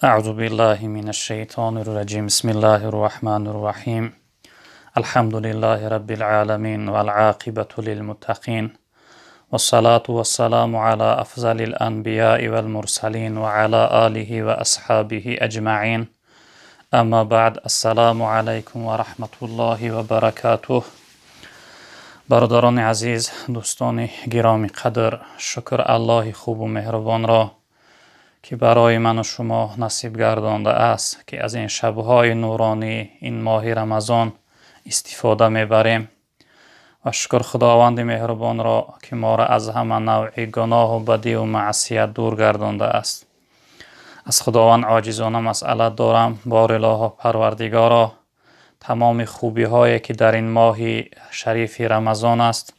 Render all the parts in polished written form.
أعوذ بالله من الشيطان الرجيم بسم الله الرحمن الرحيم الحمد لله رب العالمين والعاقبة للمتقين والصلاة والسلام على أفضل الأنبياء والمرسلين وعلى آله وأصحابه أجمعين اما بعد السلام علیکم و رحمت الله و برکاته. برادران عزیز، دوستان گرامی قدر، شکر الله خوب و مهربان را که برای من و شما نصیب گردانده است که از این شبهای نورانی این ماه رمضان استفاده میبریم و شکر خداوند مهربان را که ما را از همه نوع گناه و بدی و معصیت دور گردانده است. از خداوند عاجزانه مسئله دارم، بار الله پروردگارا تمام خوبی هایی که در این ماه شریف رمضان است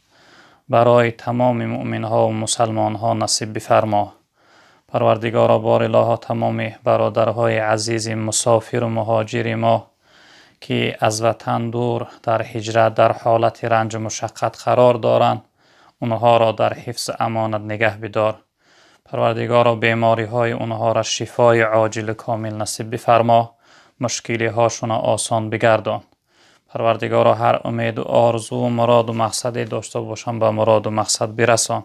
برای تمام مؤمن ها و مسلمان ها نصیب بفرما. پروردگارا بار الله تمام برادرهای عزیز مسافر و مهاجر ما که از وطن دور در هجرت در حالت رنج و مشقت قرار دارند، اونها را در حفظ امانت نگه بدار. پروردگارا بیماری های اونها را شفای عاجل کامل نصیب بفرما، مشکلی هاشون آسان بگردان. پروردگارا هر امید و آرزو و مراد و مقصد داشته باشن به مراد و مقصد برسان.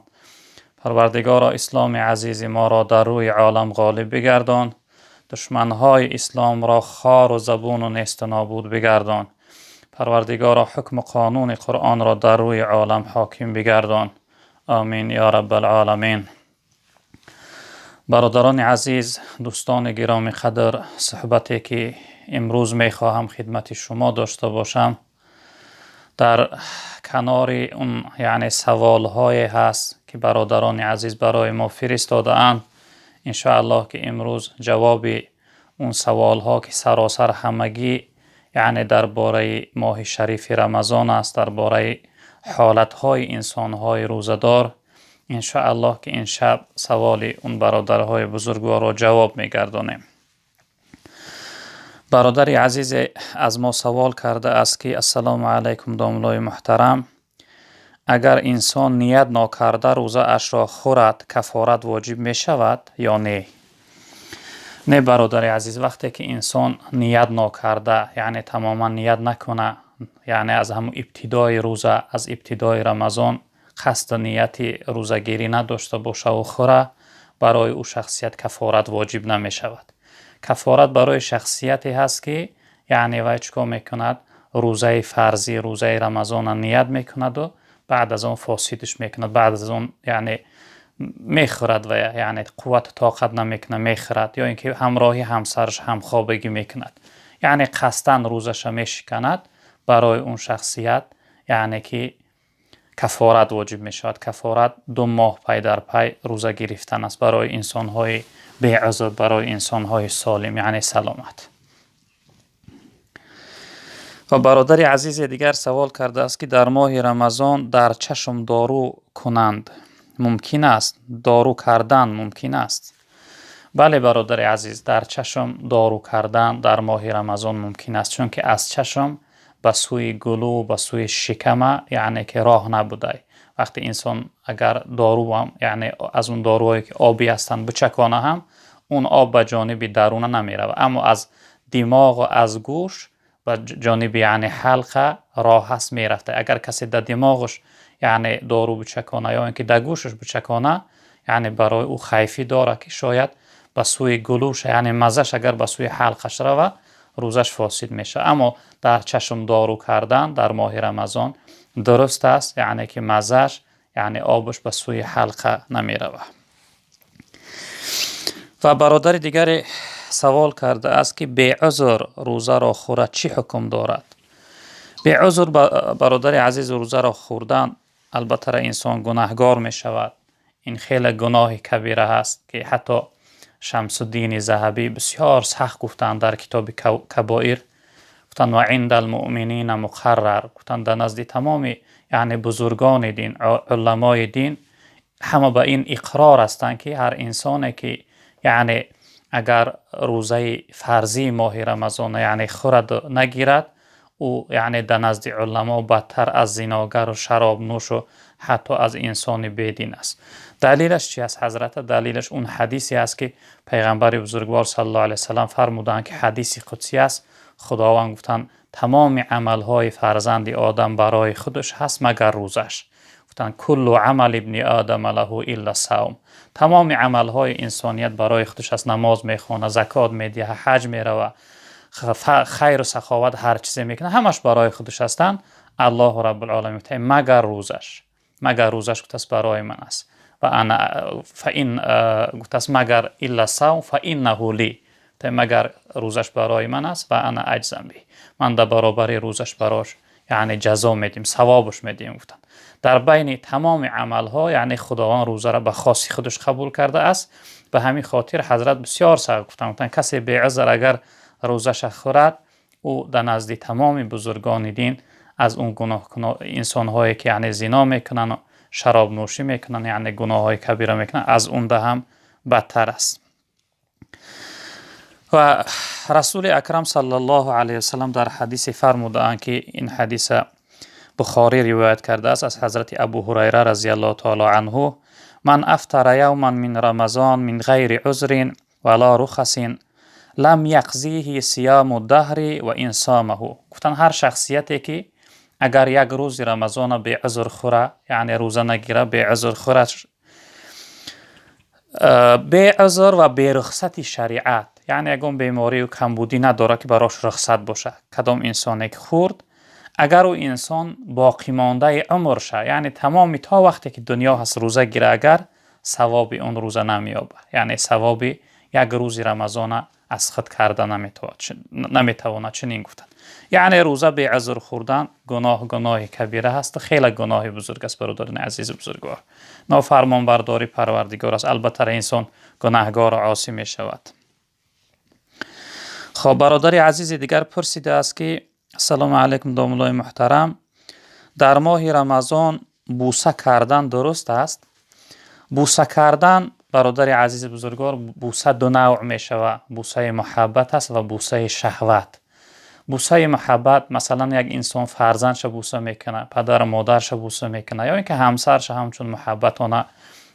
پروردگارا اسلام عزیز ما را در روی عالم غالب بگردان، دشمنهای اسلام را خار و زبون و نیست و نابود بگردان. پروردگارا حکم و قانون قرآن را در روی عالم حاکم بگردان. آمین یا رب العالمین. برادران عزیز، دوستان گرامی قدر، صحبتی که امروز میخواهم خدمت شما داشته باشم در کنار اون سوال های هست که برادران عزیز برای ما فرستاده اند. انشاءالله که امروز جواب اون سوال ها که سراسر همگی درباره ماه شریف رمضان است، درباره حالت های انسان های روزدار، انشاءالله که این شب سوال اون برادرهای بزرگوار را جواب میگردانیم. برادر عزیز از ما سوال کرده است که السلام علیکم داملای محترم، اگر انسان نیت ناکرده روزه اش را خورد کفارت واجب می شود یا نه؟ نه برادر عزیز، وقتی که انسان نیت ناکرده تماما نیت نکنه، از همون ابتدای روزه، از ابتدای رمضان قصد نیتی روزگیری نداشته باشه و خوره، برای او شخصیت کفارت واجب نمی شود. کفارت برای شخصیتی هست که وی چکار میکند؟ روزه فرضی، روزه رمضان نیت میکند و بعد از اون فاسدش میکند، بعد از اون میخورد و قوت طاقت نمیکنه میخورد، یا اینکه همراهی همسرش همخوابگی میکند، قصدن روزش میشکند. برای اون شخصیت که کفارت واجب می شود. کفارت 2 ماه پی در پی روزه گرفتن است برای انسان های بی عذر، برای انسان های سالم سلامت. و برادر عزیز دیگر سوال کرده است که در ماه رمضان در چشم دارو کنند ممکن است؟ دارو کردن ممکن است؟ بله برادر عزیز، در چشم دارو کردن در ماه رمضان ممکن است، چون که از چشم به سوی گلو به سوی شکم که راه نبوده. وقتی انسان اگر دارو هم از اون داروهایی که آبی هستند بچکانه هم اون آب به جانب درونه نمی رود، اما از دماغ و از گوش به جانب حلقه راه هست می رفته. اگر کسی در دماغش دارو بچکانه یا اینکه در گوشش بچکانه، برای او خیفی داره که شاید به سوی گلوش مزش اگر به سوی حلقش روه روزش فاسد میشه. اما در چشم دارو کردن در ماه رمضان درست است، که مزش آبش به سوی حلقه نمی روه. و برادر دیگر سوال کرده است که بی عذر روزه را خورد چی حکم دارد؟ بی عذر برادر عزیز، روزه را خوردن البته انسان گناهگار می شود. این خیلی گناه کبیره است که حتی شمس الدین ذهبی بسیار سخت گفتند در کتاب کبائر، گفتند و عند المؤمنین مقرر، گفتند در نزد تمام بزرگان دین، علمای دین، همه به این اقرار هستند که هر انسانی که اگر روزه فرضی ماه رمضان خورد و نگیرد، او در نزد علما بدتر از زناگر و شراب نوش و حتی از انسان بیدین است. دلیلش چی است حضرت؟ دلیلش اون حدیثی است که پیغمبر بزرگوار صلی الله علیه وسلم فرمودند که حدیث قدسی است. خداوند گفتن تمام عملهای فرزند آدم برای خودش هست مگر روزش. گفتن کل عمل ابن آدم له الا الصوم. تمام عملهای انسانیت برای خودش است. نماز میخونه، زکات میده، حج میره، خیر و سخاوت هر چیزی میکنه، همش برای خودش هستن. الله رب العالمین گفته مگر روزش. مگر روزش گفته است برای من است. و انا فإن گفته است مگر الا الصوم فإنه لی. مگر روزش برای من است و انا اجزم به. من در برابر روزش براش یعنی جزا میدیم، ثوابش میدیم. گفتن در بین تمام عملها یعنی خداوند روزه را به خاصی خودش قبول کرده است. به همین خاطر حضرت بسیار سخت گفتن کسی بی‌عذر اگر روزش خورد او در نزد تمام بزرگان دین از اون گناه انسان هایی که یعنی زنا میکنن و شراب نوشی میکنن یعنی گناه های کبیره میکنن از اون ده هم بدتر است. و رسول اکرم صلی الله علیه وسلم در حدیث فرمودند که این حدیث بخاری روایت کرده است از حضرت ابو هریره رضی الله تعالی عنه: من افطر یوما من رمضان من غیر عذر ولا رخص لم یقضیه صیام الدهر و ان صامه. گفتن هر شخصیتی که اگر یک روز رمضان به عذر خوره یعنی روزه نگیره، به عذر خوره، به عذر و به رخصت شریعت یعنی اگه بیماری و کمبودی نداره که براش رخصت باشه، کدام انسانی که خورد اگر او انسان باقی مانده عمر شه یعنی تمامی تا وقتی که دنیا هست روزه گیره اگر ثواب اون روزه نمیابه یعنی ثواب یک روز رمضان از خود کرده نمیتواند. چنین گفتن یعنی روزه به عذر خوردن گناه کبیره هست و خیلی گناه بزرگ است برادران عزیز بزرگوار. نافرمان برداری پروردگار است. البته انسان گناهگار و عاصی می شود. خب برادر عزیز دیگر پرسیده است که السلام علیکم داملای محترم، در ماه رمضان بوسه کردن درست است؟ بوسه کردن برادر عزیز بزرگوار بوسه دو نوع می شود. بوسه محبت است و بوسه شهوت. بوسه محبت مثلا یک انسان فرزندش بوسه میکنه، پدر و مادرش بوسه میکنه یا اینکه همسرش همچون محبتانه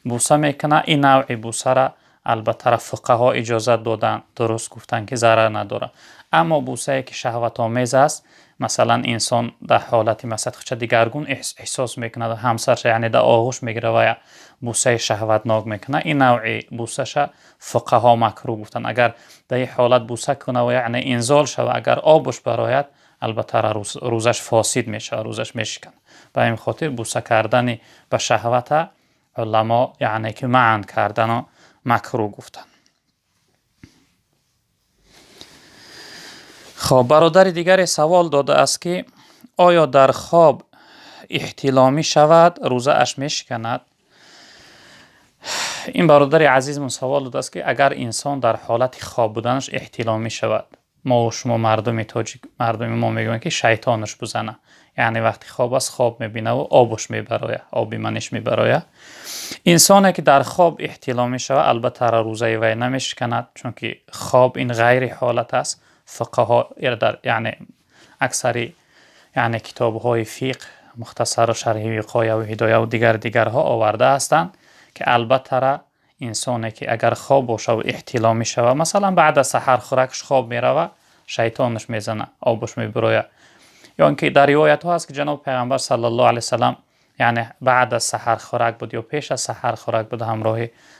بوسه میکنه. این نوع بوسه را البته فقها اجازه دادن، درست گفتن که ضرر نداره. اما بوسه که شهوت آمیز است مثلا انسان در حالت مثلا خود دیگرگون احساس میکنه همسرش یعنی در آغوش میگیره و بوسه شهوتناک میکنه، این نوع بوسه فقها مکروه گفتن. اگر در این حالت بوسه کنه و یعنی انزال شوه اگر آبش براید البته روزش فاسد میشه، روزش میشکنه. به این خاطر بوسه کردن به شهوت علما یعنی که منع کردن مکروه گفتن. خب برادر دیگری سوال داده است که آیا در خواب احتلامی شود روزه اش میشکند؟ این برادر عزیزمون سوال داده است که اگر انسان در حالت خواب بودنش احتلامی شود، ما و شما مردم ما میگویم که شیطانش بزنه، یعنی وقتی خواب است خواب میبینه و آبش میبراید، آبی منش میبراید. انسانی که در خواب احتلامی شود البته روزه وی نمیشکند چون که خواب این غیر حالت است. فقها یعنی اکثری یعنی کتاب‌های فقه مختصر و شرحی وقایه و هدایه و دیگرها آورده هستند که البته انسانی که اگر خواب باشه و احتلامی شود مثلا بعد از سحر خوراکش خواب میروه شیطانش میزنه، آبش میبراید. یا اینکه در روایت ها هست که جناب پیغمبر صلی الله علیه وسلم یعنی بعد از سحر خوراک بود یا پیش از سحر خوراک بود همراه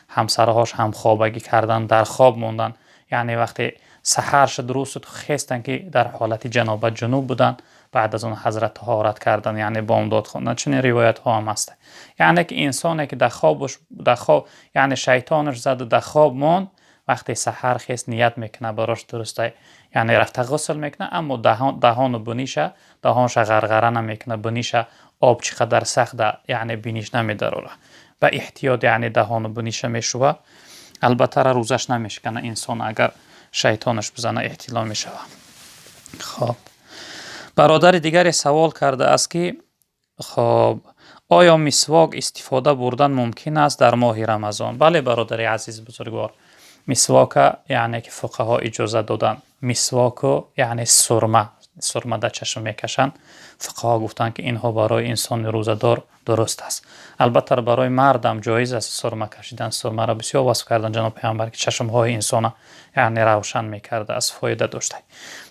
همسرهاش هم خوابگی کردن، در خواب موندن، یعنی وقتی سحر شد روز خیستن که در حالت جنابت جنوب بودن، بعد از اون حضرت طهارت کردن یعنی بامداد خوندن. چنین روایت ها هم هست. یعنی که انسانی که در خواب یعنی شیطانش زد و در خواب موند، وقتی سحر خیست نیت میکنه براش درسته یعنی رفته غسل میکنه، اما دهان و بنیشه دهانش غرغره نمیکنه، بنیشه آب چقدر سخت یعنی بینیش نمیداره، به احتیاط یعنی دهان و بنیشه میشوه. البته روزش نمیشکنه انسان اگر شیطانش بزنه احتلام میشوه. خب برادر دیگری سوال کرده است که خب آیا مسواک استفاده بردن ممکن است در ماه رمضان؟ بله برادر عزیز بزرگوار، مسواک یعنی که فقها اجازه دادن، مسواک یعنی سرمه سرمه در چشم میکشند، فقها گفتند که اینها برای انسان روزدار درست است. البته برای مردم جایز است سرمه کشیدن. سرمه را بسیار وصف کردن جناب پیامبر که چشم های انسان یعنی روشن میکرده، از فایده داشته.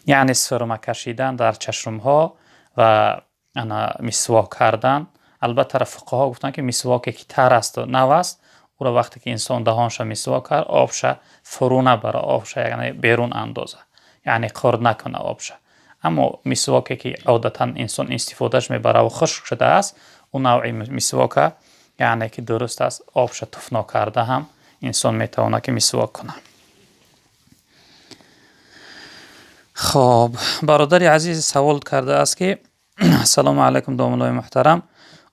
یعنی سرمه کشیدن در چشم ها و مسواک کردن. البته فقها گفتن که مسواکی که تر است و نو است، او را وقتی که انسان دهانش مسواک کرد آبش فرو نبره، آبش یعنی بیرون اندازه، یعنی خرد نکنه آبش. اما مسواکی که عادتا انسان استفادهش میبره و خشک شده است، اون نوع مسواک یعنی که درست است آبش تف نکرده هم انسان میتونه که مسواک کنه. خب برادر عزیز سوال کرده است که سلام علیکم دوملای محترم،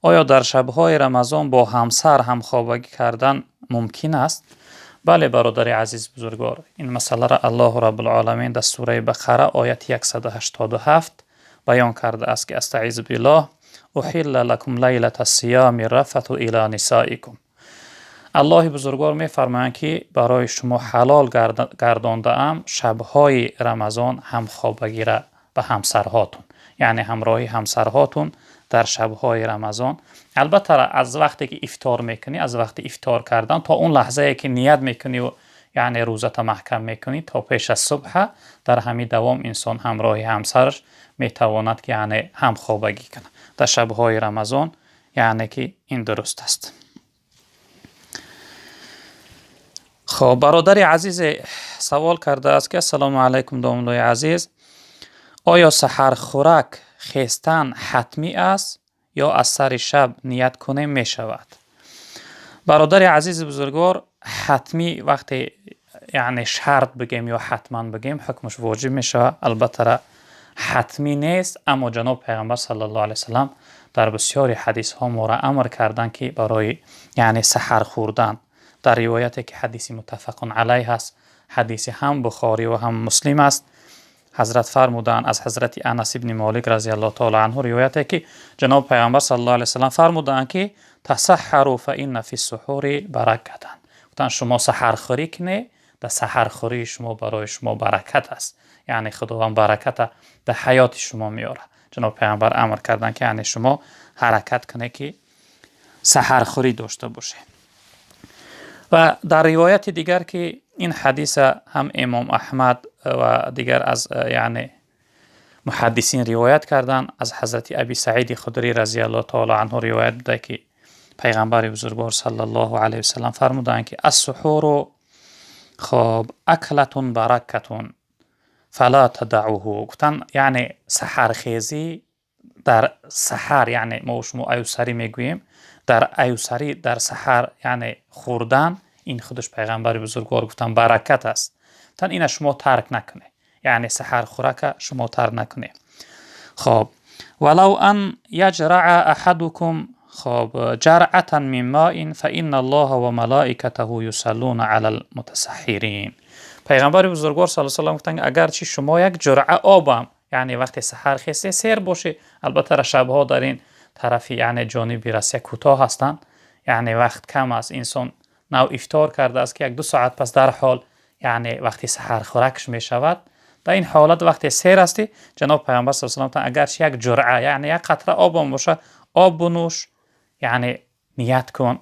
آیا در شبهای رمضان با همسر همخوابگی کردن ممکن است؟ بله برادر عزیز بزرگوار، این مسئله را الله رب العالمین در سوره بقره آیت 187 بیان کرده است که استعیذ بالله احل لکم لیلة الصیام الرفث الی نسائکم. الله بزرگوار می فرمایند که برای شما حلال گردانده ام شبهای رمضان همخوابگی را به همسرهاتون، یعنی همراهی همسرهاتون در شبهای رمضان. البته از وقتی که افطار میکنی، از وقت افطار کردن تا اون لحظه که نیت میکنی و یعنی روزت محکم میکنی تا پیش از صبح، در همین دوام انسان همراهی همسرش میتواند که یعنی همخوابگی کنه در شبهای رمضان، یعنی که این درست است. خب برادر عزیز سوال کرده است که سلام علیکم دوملای عزیز، آیا سحر خوراک خیستن حتمی است یا از سر شب نیت کنه می شود؟ برادر عزیز بزرگوار، حتمی وقتی یعنی شرط بگیم یا حتما بگیم حکمش واجب می شود. البته حتمی نیست، اما جناب پیغمبر صلی الله علیه وسلم در بسیاری حدیث ها ما را امر کردن که برای یعنی سحر خوردن. در روایتی که حدیث متفق علیه است، حدیث هم بخاری و هم مسلم است، حضرت فرمودند از حضرت انس ابن مالک رضی الله تعالی عنه روایتی که جناب پیامبر صلی الله علیه وسلم فرمودند که تسحروا فإن فی السحور برکة. گفتند شما سحر خوری کنید، در سحر خوری شما برای شما برکت است، یعنی خداوند برکت در حیات شما میاره. جناب پیامبر امر کردند که یعنی شما حرکت کنید که سحر خوری داشته باشه. و در روایت دیگر که این حدیث هم امام احمد و دیگر از یعنی محدثین روایت کردن، از حضرت ابی سعید خدری رضی الله تعالی عنه روایت بوده که پیغمبر بزرگوار صلی الله علیه و سلم فرمودند که السحور خب اکلتون برکتون فلا تدعوه. گفتن یعنی سحر خیزی در سحر، یعنی ما شما ایوسری میگوییم، در ایوسری در سحر یعنی خوردن، این خودش پیغمبر بزرگوار گفتن برکت است. تن این شما ترک نکنه، یعنی سحر خوراک شما ترک نکنه. خب ولو ان یجرع احدکم خب جرعه من ماء فان الله و ملائکته یصلون علی المتسحرین. پیغمبر بزرگوار صلی الله علیه و گفتن اگر چی شما یک جرعه آبم، یعنی وقتی سحر خیسته سیر باشه، البته شبها در این طرفی یعنی جانبی رسیه کوتاه هستند، یعنی وقت کم است، انسان نو افطار کرده است که 1-2 ساعت پس در حال یعنی وقتی سحر خوراکش می شود، در این حالت وقتی سیر استی جناب پیامبر صلی الله علیه و اگر یک جرعه یعنی یک قطره آب باشه آب بنوش، یعنی نیت کن.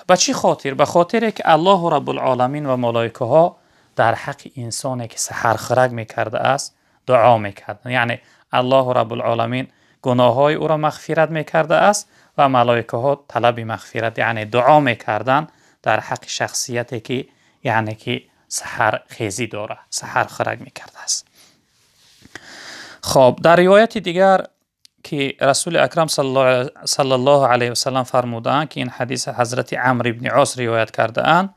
به چی خاطر؟ به خاطر که الله رب العالمین و ملائکه ها در حق انسانی که سحر خوراک میکرده است دعا میکردن، یعنی الله رب العالمین گناه های او را مغفرت میکرده است و ملائکه ها طلب مغفرت یعنی دعا میکردن در حق شخصیتی که یعنی که سحر خیزی داره، سحر خوراک میکرده است. خب در روایت دیگر که رسول اکرم صلی الله علیه و سلم فرمودند که این حدیث حضرت عمرو بن عاص روایت کرده اند،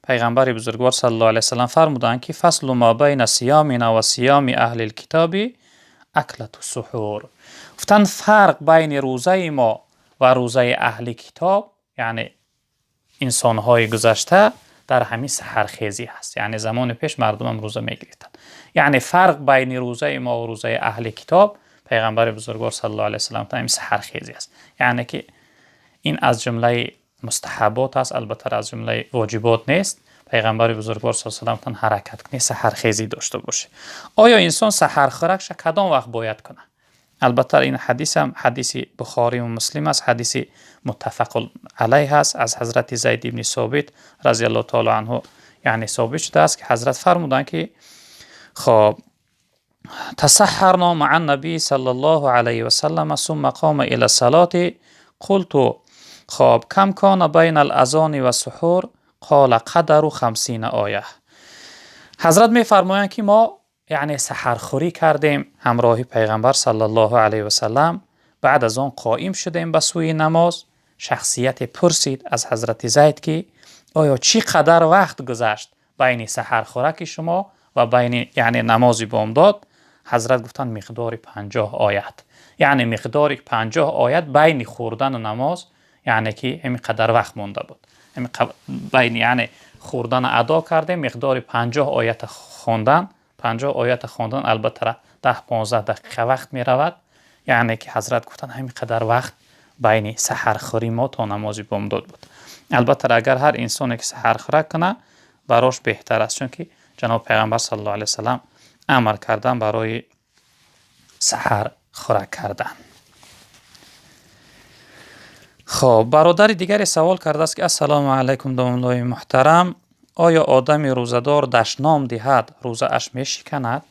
پیغمبر بزرگوار صلی الله علیه و سلم فرمودند که فصل ما بین صیامنا و صیام اهل الکتاب اکلت السحور. گفتند فرق بین روزه ما و روزه اهل کتاب، یعنی انسان‌های گذشته، در همین سحرخیزی هست. یعنی زمان پیش مردم هم روزه میگرفتن. یعنی فرق بین روزه ما و روزه اهل کتاب، پیغمبر بزرگوار صلی الله علیه و سلم همین سحرخیزی است. یعنی که این از جمله مستحبات است، البته از جمله واجبات نیست. پیغمبر بزرگوار صلی الله علیه و آله حرکت کنی، سحرخیزی داشته باشه. آیا انسان سحر خوراکش کدام وقت باید کنه؟ البته این حدیث هم حدیث بخاری و مسلم است، حدیث متفق علیه است از حضرت زید ابن ثابت رضی الله تعالی عنه یعنی ثابت شده است که حضرت فرمودند که خب تسحرنا مع النبی صلی الله علیه و سلم ثم قام الى الصلاه قلت خب کم کان بین الاذان و سحور قال قدر 50 آیه. حضرت می فرمایند که ما یعنی سحرخوری کردیم همراه پیغمبر صلی الله علیه و سلم، بعد از آن قائم شدیم به سوی نماز. شخصیت پرسید از حضرت زید که آیا چی قدر وقت گذشت بین سحرخورک شما و بین یعنی نماز بامداد؟ حضرت گفتن مقدار 50 آیت، یعنی مقدار 50 آیت بین خوردن و نماز، یعنی که همین قدر وقت مونده بود. بین یعنی خوردن ادا کرده مقدار 50 آیت خواندن، 50 آیت خواندن البته 10-15 دقیقه وقت می رود، یعنی که حضرت گفتن همین قدر وقت بین سحرخوری ما تا نماز بامداد بود. البته اگر هر انسانی که سحرخوری کنه براش بهتر است، چون که جناب پیغمبر صلی الله علیه و سلم امر کردن برای سحر خوراک کردن. خب برادر دیگری سوال کرده است که السلام علیکم دوستان محترم، آیا آدم روزدار دشنام دهد روزه اش می شکند؟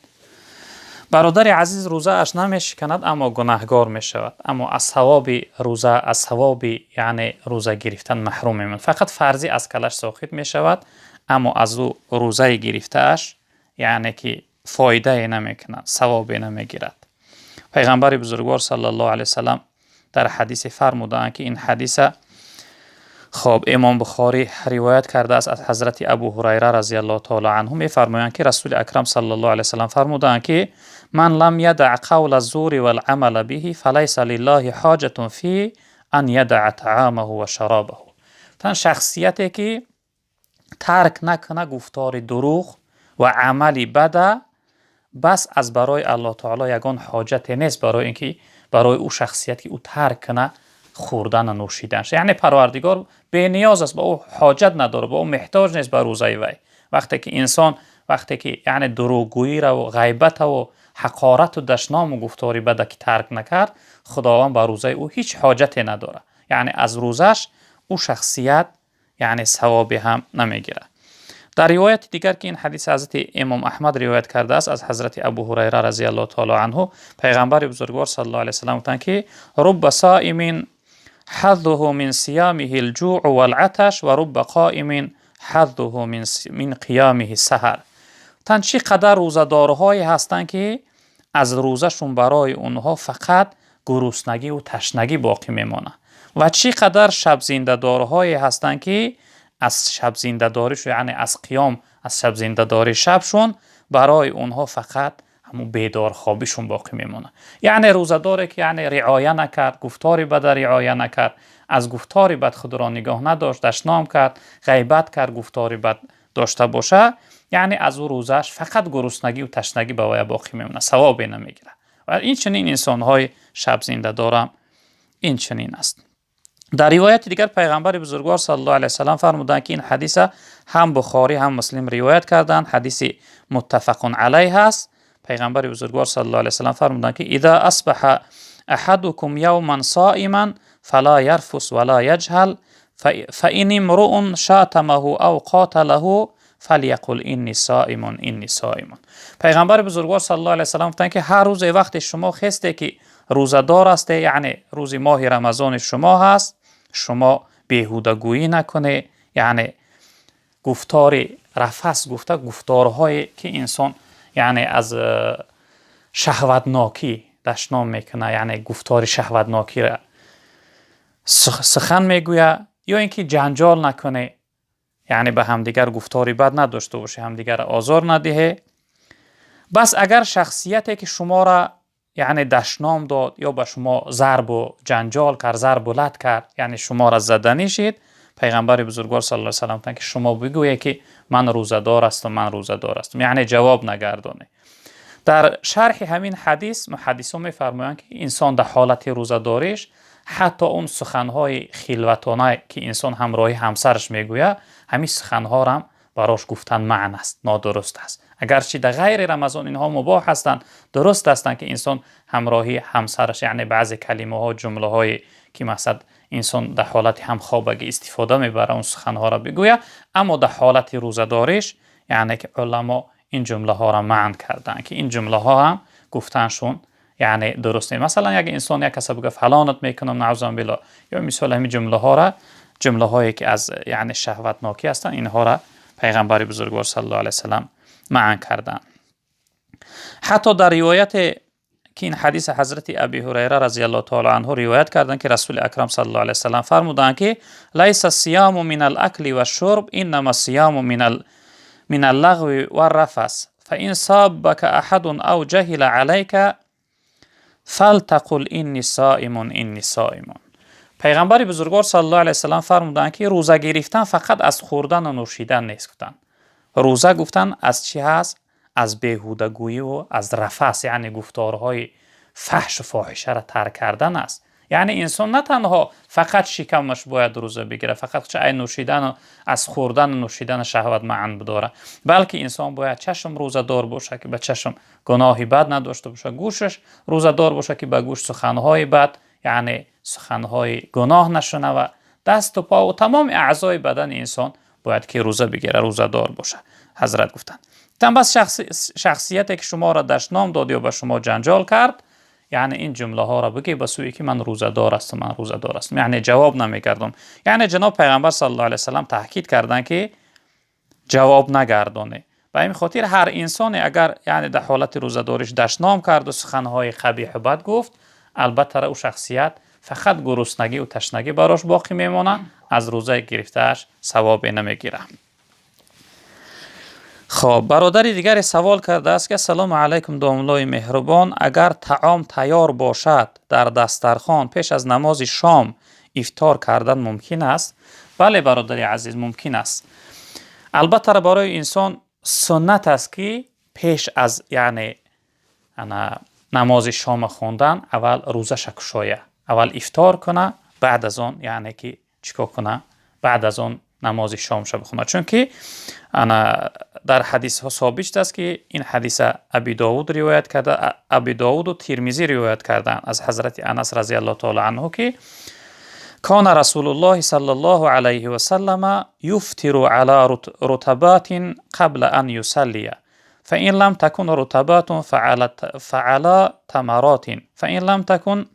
برادر عزیز، روزه اش نمی شکند اما گناهگار می شود، اما از ثواب روزه، از ثواب یعنی روزه گرفتن محروم می ماند. فقط فرضی از کلش ساقط می شود، اما از او روزه گرفته اش یعنی که فایده نمی کند، ثواب نمی گیرد. پیغمبر بزرگوار صلی الله علیه و سلم در حدیث فرمودند که این حدیث خب امام بخاری روایت کرده است از حضرت ابو هریره رضی الله تعالی عنه. می فرمایند که رسول اکرم صلی الله علیه و سلم فرمودند که من لم یدع قول الزور والعمل به فلیس لله حاجة فی ان یدع طعامه و شرابه. تن شخصیتی که ترک نکنه گفتار دروغ و عملی بده، بس از برای الله تعالی یگان حاجت نیست برای اینکه برای او شخصیتی او ترک کنه خوردن و نوشیدنش. یعنی پروردگار به نیاز است، با او حاجت نداره، با او محتاج نیست به روزه وی. وقتی که انسان وقتی که یعنی دروغگویی را و غیبت و حقارت و دشنام و گفتاری بده که ترک نکرد، خداوند به روزه او هیچ حاجتی نداره، یعنی از روزش او شخصیت یعنی ثواب هم نمیگیره. در روایت دیگر که این حدیث حضرت امام احمد روایت کرده است از حضرت ابو هریره رضی الله تعالی عنه، پیغمبر بزرگوار صلی الله علیه و سلم گفتند که رب صائم حظه من صيامه الجوع والعطش و رب قائم حظه من قیامه السحر. تن چی قدر روزدارهایی هستند که از روزشون برای اونها فقط گرسنگی و تشنگی باقی میمانه، و چی قدر شب زنده دارهایی هستند که از شب زنده داریش یعنی از قیام از شب زنده داری شبشون برای اونها فقط همون بیدار خوابیشون باقی میمونه. یعنی روزداری که یعنی رعایت نکرد، گفتاری بد رعایت نکرد، از گفتاری بد خود را نگاه نداشت، دشنام کرد، غیبت کرد، گفتاری بد داشته باشه، یعنی از او روزش فقط گرسنگی و تشنگی به وی باقی میمونه، ثواب نمیگیره. و این چنین انسان‌های شب زنده دارم این چنین است. در روایت دیگر پیغمبر بزرگوار صلی الله علیه و سلم فرمودند که این حدیث هم بخاری هم مسلم روایت کردند، حدیث متفق علیه است. پیغمبر بزرگوار صلی الله علیه و سلم فرمودند که اذا اصبح احدکم یوما صائما فلا یرفث ولا یجهل فان امرؤ شاتمه او قاتله فلیقل انی صائم انی صائم. پیغمبر بزرگوار صلی الله علیه و سلم گفتند که هر روز وقت شما خسته که روزدار است، یعنی روز ماه رمضان شما هست، شما بیهوده گویی نکنه، یعنی گفتار رفث گفته گفتارهایی که انسان یعنی از شهوتناکی دشنام میکنه، یعنی گفتار شهوتناکی را سخن میگویه، یا اینکه جنجال نکنه، یعنی به همدیگر گفتاری بد نداشته باشه، همدیگر آزار ندهه. بس اگر شخصیتی که شما را یعنی دشنام داد یا به شما ضرب و جنجال کرد، ضرب و لط کرد، یعنی شما را زدنی شید، پیغمبر بزرگوار صلی الله علیه و سلم گفتند که شما بگویید که من روزدار هستم، من روزدار هستم، یعنی جواب نگردانه. در شرح همین حدیث محدثون میفرمایند که انسان در حالت روزداریش حتی اون سخنهای خلوتانه که انسان همراهی همسرش میگوید، همین سخنها را هم براش گفتن معنی است، نادرست است. اگرچه در غیر رمضان اینها مباح هستند، درست هستند که انسان همراهی همسرش، یعنی بعضی کلمه ها جمله های که مثلا انسان در حالت همخوابگی استفاده میبره اون سخن ها را بگوید، اما در حالت روزه‌داریش یعنی که علما این جمله ها را منع کردن که این جمله ها هم گفتنشون یعنی درست نیست. مثلا یک انسان یک کس بگه فلانت میکنم نعوذ بالله، یا مثال همین جمله ها را، جمله هایی که از یعنی شهوتناکی هستند، اینها را پیغمبر بزرگوار صلی الله علیه و سلم منع کردن. حتی در روایت که این حدیث حضرت ابی هریره رضی الله تعالی عنه روایت کردن که رسول اکرم صلی الله علیه و سلم فرمودند که لیس الصیام من الاکل و الشرب انما الصیام من اللغو و الرفث فان صابك احد او جهل عليك فلتقل اینی صائم اینی صائم. پیغمبر بزرگوار صلی الله علیه و سلم فرمودند که روزه گرفتن فقط از خوردن و نوشیدن نیست. گفتن روزه گفتن از چی هست؟ از بیهودگویی و از رفث، یعنی گفتارهای فحش و فاحشه را ترک کردن است. یعنی انسان نه تنها فقط شکمش باید روزه بگیره، فقط چه نوشیدن و از خوردن و نوشیدن شهوت معن بداره، بلکه انسان باید چشم روزه دار باشه که به چشم گناهی بد نداشته باشه، گوشش روزه دار باشه که به گوش سخنهای بد یعنی سخنهای گناه نشنه، و دست و پا و تمام اعضای بدن انسان باید که روزه بگیره، روزه دار باشه. حضرت گفتن بس شخصیتی که شما را دشنام داد یا به شما جنجال کرد، یعنی این جمله ها را بگی به سوی که من روزه دار هستم، من روزه دار هستم، یعنی جواب نمیگردم. یعنی جناب پیغمبر صلی الله علیه و سلم تاکید کردن که جواب نگردونه. به این خاطر هر انسانی اگر یعنی در حالت روزه داریش دشنام کرد و سخنهای قبیح و بد گفت، البته او شخصیت فقط گرسنگی و تشنگی براش باقی میمونه، از روزه گرفتهش ثوابی نمیگیره. خب برادر دیگر سوال کرده است که سلام علیکم داملای مهربان، اگر طعام تیار باشد در دسترخوان پیش از نماز شام افطار کردن ممکن است؟ بله برادر عزیز ممکن است. البته برای انسان سنت است که پیش از یعنی نماز شام خوندن اول روزه شکشایه، اول افطار کنه، بعد از آن یعنی که چیکار کنه، بعد از آن نماز شام شب بخونه. چون که در حدیث ها ثابت است که این حدیث ابی داود روایت کرده، ابی داود و ترمذی روایت کردن از حضرت انس رضی الله تعالی عنه که کان رسول الله صلی الله علیه و سلم یفطر علی رطبات قبل ان یصلی فإن لم تكن رطبات فعلى تمرات فإن لم تكن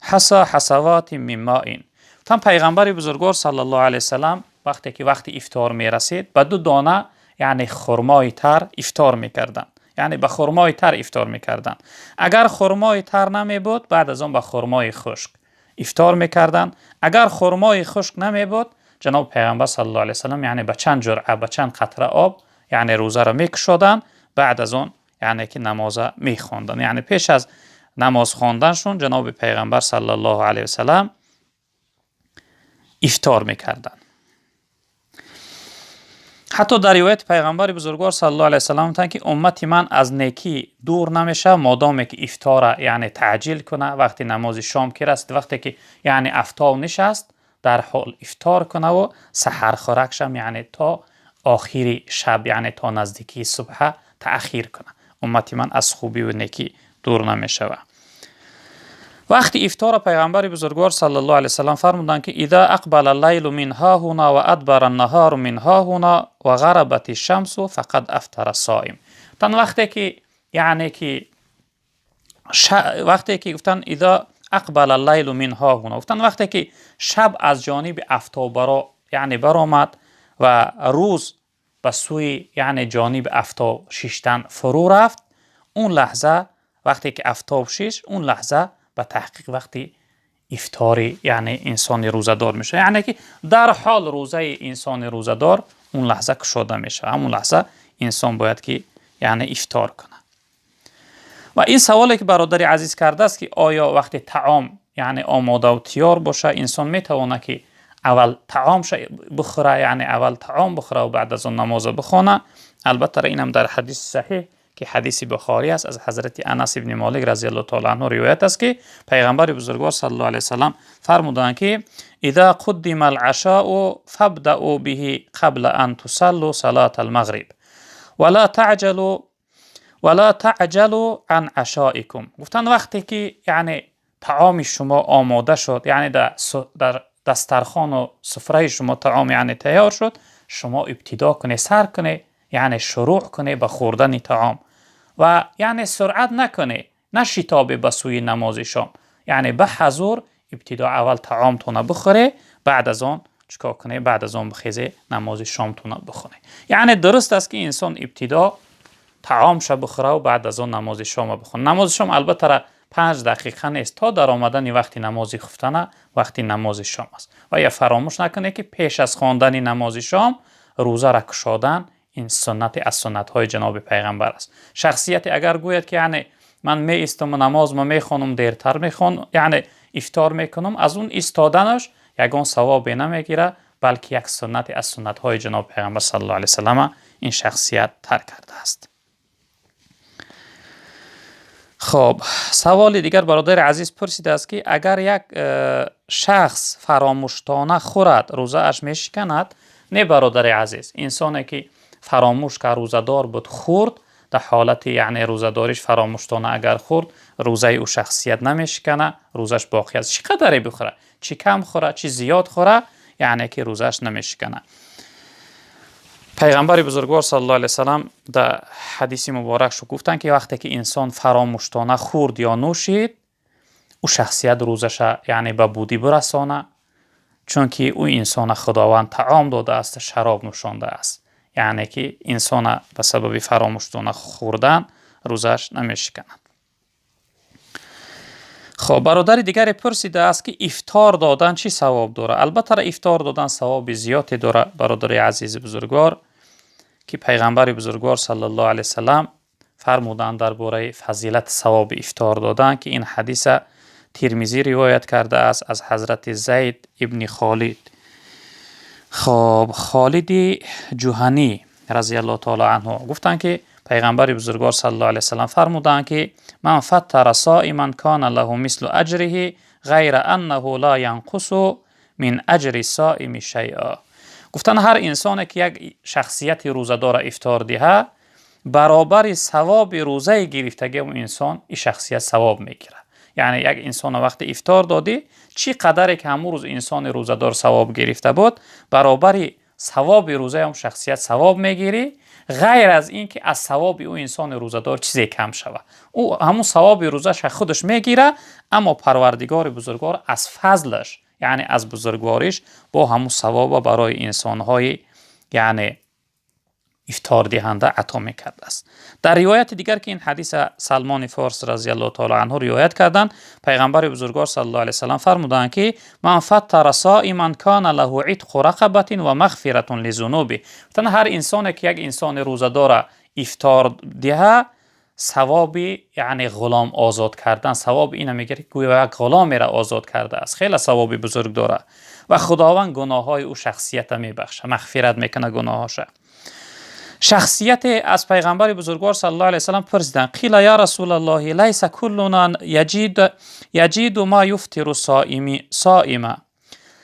حصوات من ماء. تم پیغمبر بزرگوار صلی الله علیه و سلم وقتی که وقت افطار می رسید به 2 دانه یعنی خرمای تر افطار میکردن، یعنی به خرمای تر افطار میکردن. اگر خرمای تر نمی بود بعد از اون به خرمای خشک افطار میکردن. اگر خرمای خشک نمی بود جناب پیغمبر صلی الله علیه و سلم یعنی به چند جرعه به چند قطره آب یعنی روزه را میکشودن، بعد از اون یعنی که نماز میخواندن. یعنی پیش از نماز خواندنشون جناب پیغمبر صلی الله علیه و سلم افطار میکردن. حتی در روایت پیغمبر بزرگوار صلی الله علیه و سلم گفتند که امتی من از نیکی دور نمیشه مادامی که افطار یعنی تعجیل کنه، وقتی نماز شام که رسید، وقتی که یعنی افطار نشست در حال افطار کنه و سحر خورکش یعنی تا آخری شب یعنی تا نزدیکی صبح تأخیر کنه. امتی من از خوبی و نیکی دور نمیشه. وقتی افطار پیغمبر بزرگوار صلی الله علیه و سلم فرمودند که اذا اقبل اللیل من ها هنا و ادبر النهار من ها هنا و غربت الشمس فقد افطر الصائم. تن وقتی که یعنی که وقتی که گفتن اذا اقبل اللیل من ها هنا، گفتن وقتی که شب از جانب آفتاب یعنی برآمد و روز به سوی یعنی جانب آفتاب شیشتن فرو رفت، اون لحظه وقتی که آفتاب شیش اون لحظه به تحقیق وقتی افطاری یعنی انسان روزه دار میشه، یعنی که در حال روزه انسان روزه دار اون لحظه کشوده میشه، همون لحظه انسان باید که یعنی افطار کنه. و این سوالی که برادر عزیز کرده است که آیا وقتی طعام یعنی آماده و تیار باشه انسان میتونه که اول طعام بخوره، یعنی اول طعام بخوره و بعد از اون نماز بخونه؟ البته اینم در حدیث صحیح که حدیث بخاری است از حضرت انس ابن مالک رضی الله تعالی عنه روایت است که پیغمبر بزرگوار صلی الله علیه و سلم فرمودند که اذا قدم العشاء فابدأوا به قبل ان تصلوا صلاة المغرب ولا تعجلوا عن عشائكم. گفتن وقتی که یعنی طعام شما آماده شد، یعنی در دسترخوان و سفره شما طعام یعنی تیار شد، شما ابتدا کنه سر کنه، یعنی شروع کنه به خوردن طعام و یعنی سرعت نکنه، نه شتاب به سوی نماز شام، یعنی به حضور ابتدا اول طعامتون بخوره، بعد از آن چیکار کنه؟ بعد از آن بخیزه نماز شامتون بخونه. یعنی درست است که انسان ابتدا طعامش بخوره و بعد از آن نماز شام بخونه. نماز شام البته 5 دقیقه نیست، تا در آمدن وقتی نماز خفتنه وقتی نماز شام است. و یا فراموش نکنه که پیش از خواندن نماز شام روزه را کشادن این سنت از سنت های جناب پیغمبر است. شخصیت اگر گوید که یعنی من می ایستم و نماز ما میخوانم دیرتر میخوانم، یعنی افطار میکنم، از اون ایستادنش یگان ثوابی نمیگیره، بلکه یک سنت از سنت های جناب پیغمبر صلی الله علیه و سلم این شخصیت ترک کرده است. خب سوال دیگر برادر عزیز پرسیده است که اگر یک شخص فراموشتانه خورد روزه اش میشکند؟ نه برادر عزیز، انسانی که فراموش که روزه دار بود خورد، در حالت یعنی روزه داریش فراموشتانه اگر خورد روزه او شخصیت نمیشکنه، روزش باقی است. چقدر بخوره، چی کم خوره، چی زیاد خوره، یعنی که روزش نمیشکنه. پیغمبر بزرگوار صلی الله علیه و سلم در حدیث مبارک شو گفتن که وقتی که انسان فراموشتانه خورد یا نوشید، او شخصیت روزش یعنی به بودی برسانه، چون که او انسان خداوند طعام داده است، شراب نوشانده است، یعنی که انسان به سبب فراموشتانه خوردن روزش نمیشکند. خب برادر دیگری پرسیده است که افطار دادن چی ثواب داره؟ البته افطار دادن ثواب زیادی داره برادر عزیز بزرگوار، که پیغمبر بزرگوار صلی الله علیه وسلم فرمودند درباره فضیلت ثواب افطار دادن که این حدیث ترمذی روایت کرده است از حضرت زید ابن خالد. خب خالد جهنی رضی الله تعالی عنه گفتند که پیغمبر بزرگوار صلی الله علیه وسلم فرمودند که من فطر صائما کان له مثل اجره غیر انه لا ينقص من اجر الصائم شیئا. گفتن هر انسانی که یک شخصیت روزه‌دار افطار دهه، برابر ثواب روزه گرفتگی اون انسان این شخصیت ثواب میگیره. یعنی یک انسان وقت افطار داده، چی قدری که همون روز انسان روزه‌دار ثواب گرفته بود، برابر ثواب روزه اون شخصیت ثواب میگیری، غیر از این که از ثواب او انسان روزه‌دار چیزی کم شود. او همون ثواب روزش خودش میگیره، اما پروردگار بزرگوار از فضلش یعنی از بزرگواریش با همون ثواب برای انسان‌های یعنی افطار دهنده عطا میکرده است. در روایت دیگر که این حدیث سلمان فارس رضی الله تعالی عنه روایت کردند، پیغمبر بزرگوار صلی الله علیه وسلم فرمودند که من فطر صائما کان له عتق رقبه و مغفرة لذنوبه. گفتن هر انسانی که یک انسان روزه‌دار افطار دهه، ثواب یعنی غلام آزاد کردن، ثواب اینو میگیره که گویا یک غلام را آزاد کرده است، خیلی ثواب بزرگ داره و خداوند گناههای او شخصیت میبخشه، مغفرت میکنه گناهاش. شخصیت از پیغمبر بزرگوار صلی الله علیه و سلم پرسیدند قیل یا رسول الله لیس کلنا یجید ما یفطر صائما.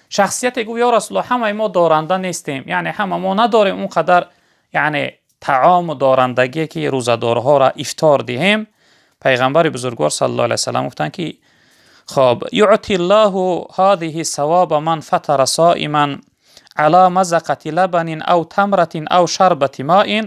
شخصیت گویا یا رسول الله همه ما دارنده نیستیم، یعنی همه ما نداریم اون قدر یعنی طعام و دارندگی که روزه‌دارها را افطار دهیم. پیغمبر بزرگوار صلی الله علیه و سلم گفتند که خب یعطی الله هذه ثواب من فطر صائما علی مزقة لبن او تمرة او شربة ماء.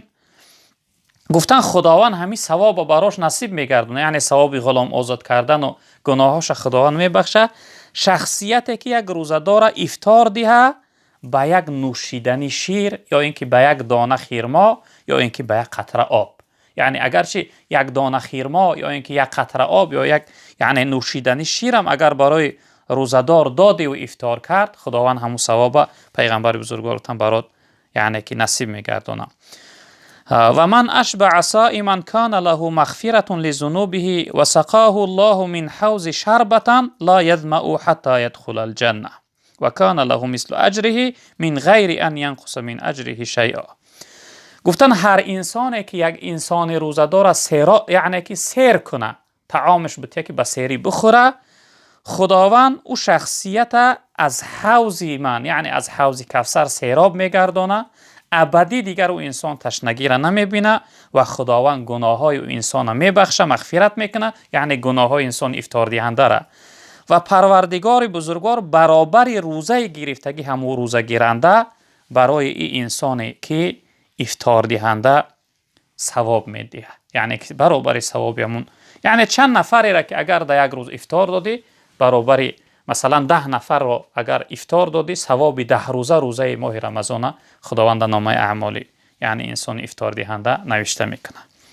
گفتن خداوند همین ثواب براش نصیب میگردونه، یعنی ثواب غلام آزاد کردن و گناهاش خداوند میبخشه. شخصیتی که یک روزه‌دار افطار دهه با یک نوشیدنی شیر یا اینکه با یک دانه خرما یا اینکه با یک قطره آب، یعنی اگرچه یک دانه خرما یا اینکه یک قطره آب یا یک یعنی نوشیدنی شیر هم اگر برای روزه‌دار داده و افطار کرد، خداوند همون ثواب پیغمبر بزرگوارتان برات یعنی که نصیب میگردونه. و من اشبع صائما کان له مغفرة لذنوبه و سقاه الله من حوض شربة لا يظمأ حتى يدخل الجنة و کان له مثل اجره من غیر ان ینقص من اجره شیئا. گفتن هر انسانی که یک انسان روزدار سیرا یعنی که سیر کنه، طعامش بته که به سیری بخوره، خداوند او شخصیت از حوض من یعنی از حوض کوثر سیراب میگردانه، ابدی دیگر او انسان تشنگی را نمیبینه و خداوند گناه های او انسان را میبخشه، مغفرت میکنه، یعنی گناه های انسان افطار دهنده را. و پروردگار بزرگوار برابر روزه گرفتگی همو روزه گیرنده برای این انسانی که افطار دهنده ثواب میده، یعنی که برابر ثواب همون، یعنی چند نفری را که اگر در یک روز افطار دادی برابر مثلا 10 نفر را اگر افطار دادی ثواب 10 روزه ماه رمضان خداوند نامه اعمالی یعنی انسان افطار دهنده نوشته میکنه.